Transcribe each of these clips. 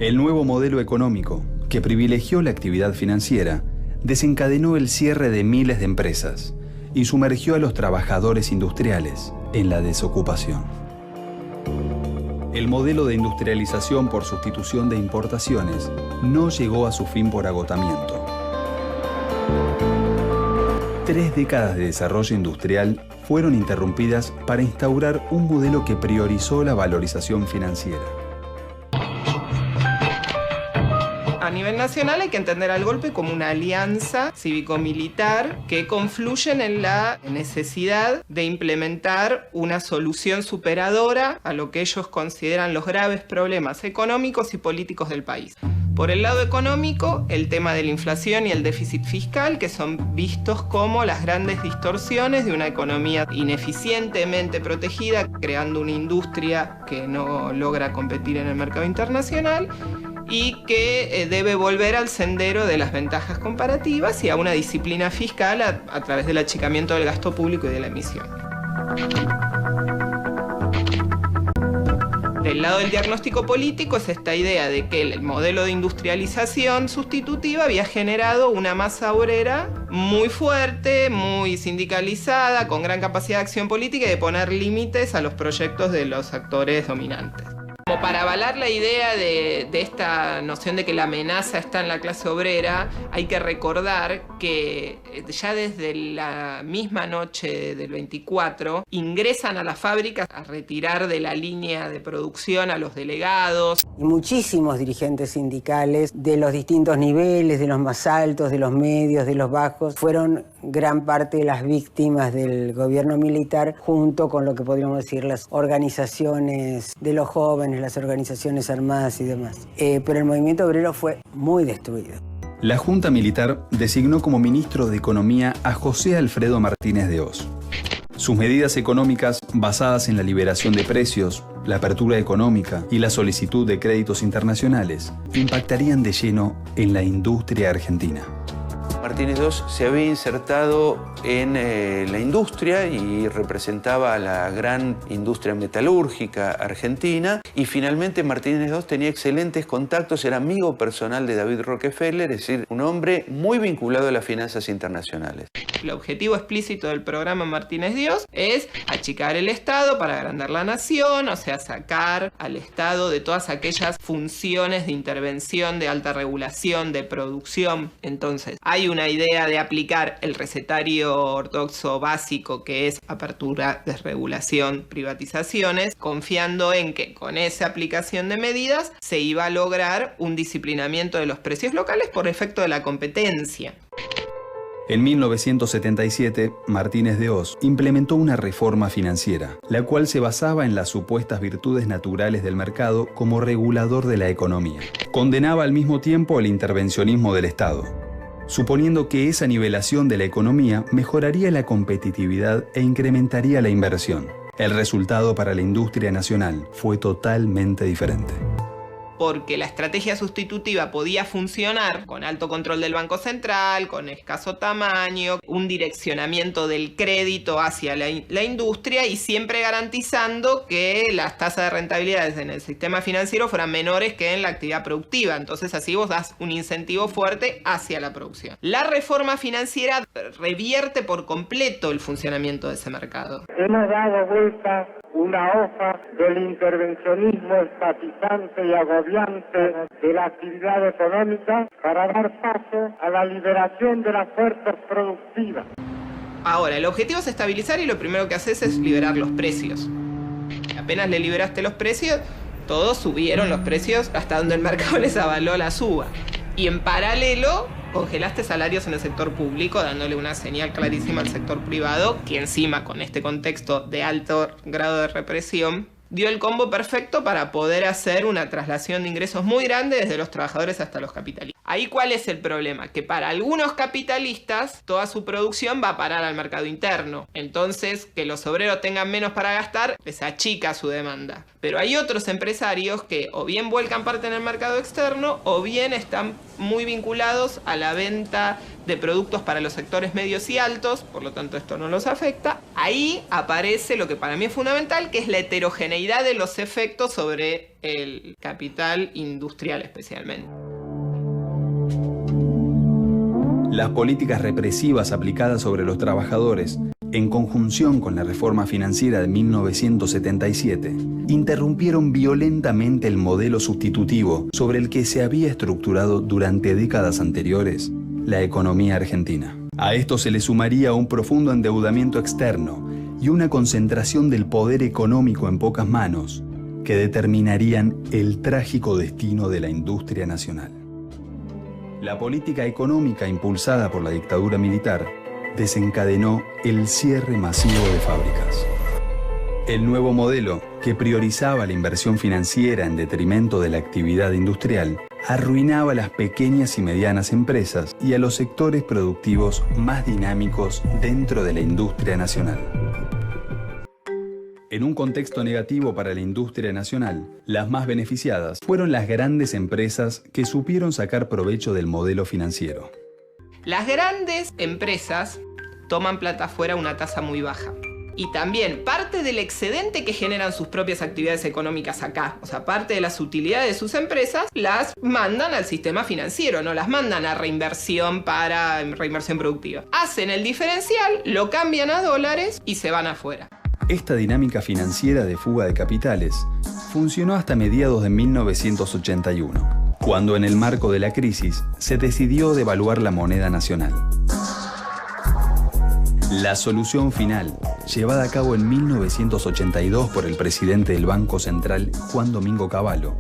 El nuevo modelo económico, que privilegió la actividad financiera, desencadenó el cierre de miles de empresas y sumergió a los trabajadores industriales en la desocupación. El modelo de industrialización por sustitución de importaciones no llegó a su fin por agotamiento. 3 décadas de desarrollo industrial fueron interrumpidas para instaurar un modelo que priorizó la valorización financiera. A nivel nacional hay que entender al golpe como una alianza cívico-militar que confluyen en la necesidad de implementar una solución superadora a lo que ellos consideran los graves problemas económicos y políticos del país. Por el lado económico, el tema de la inflación y el déficit fiscal, que son vistos como las grandes distorsiones de una economía ineficientemente protegida, creando una industria que no logra competir en el mercado internacional y que debe volver al sendero de las ventajas comparativas y a una disciplina fiscal a través del achicamiento del gasto público y de la emisión. Del lado del diagnóstico político es esta idea de que el modelo de industrialización sustitutiva había generado una masa obrera muy fuerte, muy sindicalizada, con gran capacidad de acción política y de poner límites a los proyectos de los actores dominantes. Como para avalar la idea de esta noción de que la amenaza está en la clase obrera, hay que recordar que ya desde la misma noche del 24 ingresan a las fábricas a retirar de la línea de producción a los delegados. Y muchísimos dirigentes sindicales de los distintos niveles, de los más altos, de los medios, de los bajos, fueron gran parte de las víctimas del gobierno militar, junto con lo que podríamos decir las organizaciones de los jóvenes, las organizaciones armadas y demás. Pero el movimiento obrero fue muy destruido. La Junta Militar designó como ministro de Economía a José Alfredo Martínez de Hoz. Sus medidas económicas, basadas en la liberación de precios, la apertura económica y la solicitud de créditos internacionales, impactarían de lleno en la industria argentina. Martínez de Hoz se había insertado en la industria y representaba a la gran industria metalúrgica argentina. Y finalmente Martínez de Hoz tenía excelentes contactos, era amigo personal de David Rockefeller, es decir, un hombre muy vinculado a las finanzas internacionales. El objetivo explícito del programa Martínez de Hoz es achicar el Estado para agrandar la nación, o sea, sacar al Estado de todas aquellas funciones de intervención, de alta regulación, de producción. Entonces, hay una idea de aplicar el recetario ortodoxo básico, que es apertura, desregulación, privatizaciones, confiando en que con esa aplicación de medidas se iba a lograr un disciplinamiento de los precios locales por efecto de la competencia. En 1977, Martínez de Hoz implementó una reforma financiera, la cual se basaba en las supuestas virtudes naturales del mercado como regulador de la economía. Condenaba al mismo tiempo el intervencionismo del Estado, suponiendo que esa nivelación de la economía mejoraría la competitividad e incrementaría la inversión. El resultado para la industria nacional fue totalmente diferente. Porque la estrategia sustitutiva podía funcionar con alto control del Banco Central, con escaso tamaño, un direccionamiento del crédito hacia la industria y siempre garantizando que las tasas de rentabilidad en el sistema financiero fueran menores que en la actividad productiva. Entonces así vos das un incentivo fuerte hacia la producción. La reforma financiera revierte por completo el funcionamiento de ese mercado. Hemos dado vuelta una hoja del intervencionismo estatizante y agobiante de la actividad económica para dar paso a la liberación de las fuerzas productivas. Ahora, el objetivo es estabilizar y lo primero que haces es liberar los precios. Apenas le liberaste los precios, todos subieron los precios hasta donde el mercado les avaló la suba. Y en paralelo, congelaste salarios en el sector público, dándole una señal clarísima al sector privado, que encima, con este contexto de alto grado de represión, dio el combo perfecto para poder hacer una traslación de ingresos muy grande desde los trabajadores hasta los capitalistas. Ahí, ¿cuál es el problema? Que para algunos capitalistas toda su producción va a parar al mercado interno. Entonces, que los obreros tengan menos para gastar les achica su demanda. Pero hay otros empresarios que o bien vuelcan parte en el mercado externo o bien están muy vinculados a la venta de productos para los sectores medios y altos, por lo tanto esto no los afecta. Ahí aparece lo que para mí es fundamental, que es la heterogeneidad de los efectos sobre el capital industrial especialmente. Las políticas represivas aplicadas sobre los trabajadores, en conjunción con la reforma financiera de 1977, interrumpieron violentamente el modelo sustitutivo sobre el que se había estructurado durante décadas anteriores la economía argentina. A esto se le sumaría un profundo endeudamiento externo y una concentración del poder económico en pocas manos que determinarían el trágico destino de la industria nacional. La política económica impulsada por la dictadura militar desencadenó el cierre masivo de fábricas. El nuevo modelo, que priorizaba la inversión financiera en detrimento de la actividad industrial, arruinaba a las pequeñas y medianas empresas y a los sectores productivos más dinámicos dentro de la industria nacional. En un contexto negativo para la industria nacional, las más beneficiadas fueron las grandes empresas que supieron sacar provecho del modelo financiero. Las grandes empresas toman plata afuera a una tasa muy baja. Y también parte del excedente que generan sus propias actividades económicas acá, o sea, parte de las utilidades de sus empresas, las mandan al sistema financiero, no las mandan a reinversión para reinversión productiva. Hacen el diferencial, lo cambian a dólares y se van afuera. Esta dinámica financiera de fuga de capitales funcionó hasta mediados de 1981, cuando en el marco de la crisis se decidió devaluar la moneda nacional. La solución final, llevada a cabo en 1982 por el presidente del Banco Central, Juan Domingo Cavallo,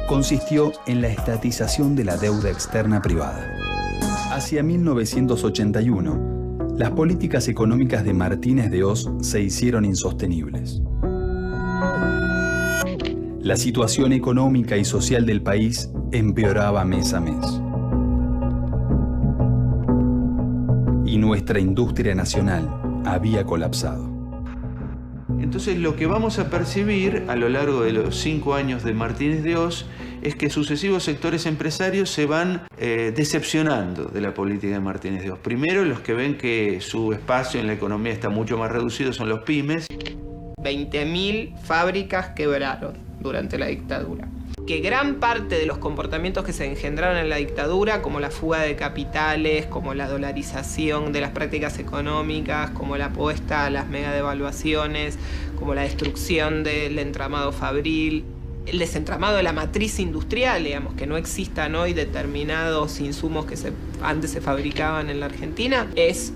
consistió en la estatización de la deuda externa privada. Hacia 1981, las políticas económicas de Martínez de Hoz se hicieron insostenibles. La situación económica y social del país empeoraba mes a mes. Y nuestra industria nacional había colapsado. Entonces lo que vamos a percibir a lo largo de los 5 años de Martínez de Hoz es que sucesivos sectores empresarios se van decepcionando de la política de Martínez de Hoz. Primero, los que ven que su espacio en la economía está mucho más reducido son los pymes. 20.000 fábricas quebraron durante la dictadura. Que gran parte de los comportamientos que se engendraron en la dictadura, como la fuga de capitales, como la dolarización de las prácticas económicas, como la apuesta a las mega devaluaciones, como la destrucción del entramado fabril, el desentramado de la matriz industrial, digamos, que no existan hoy determinados insumos que antes se fabricaban en la Argentina, es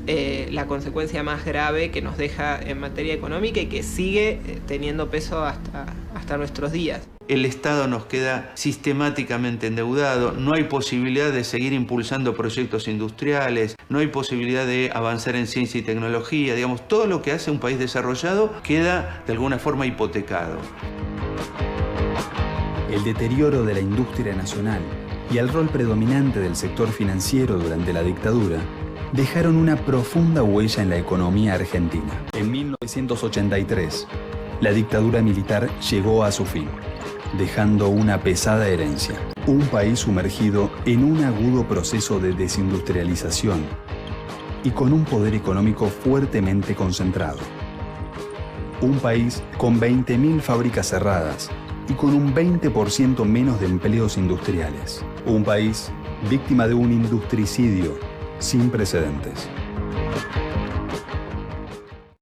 la consecuencia más grave que nos deja en materia económica y que sigue teniendo peso hasta nuestros días. El Estado nos queda sistemáticamente endeudado, no hay posibilidad de seguir impulsando proyectos industriales, no hay posibilidad de avanzar en ciencia y tecnología, digamos, todo lo que hace un país desarrollado queda de alguna forma hipotecado. El deterioro de la industria nacional y el rol predominante del sector financiero durante la dictadura dejaron una profunda huella en la economía argentina. En 1983, la dictadura militar llegó a su fin, dejando una pesada herencia. Un país sumergido en un agudo proceso de desindustrialización y con un poder económico fuertemente concentrado. Un país con 20.000 fábricas cerradas y con un 20% menos de empleos industriales. Un país víctima de un industricidio sin precedentes.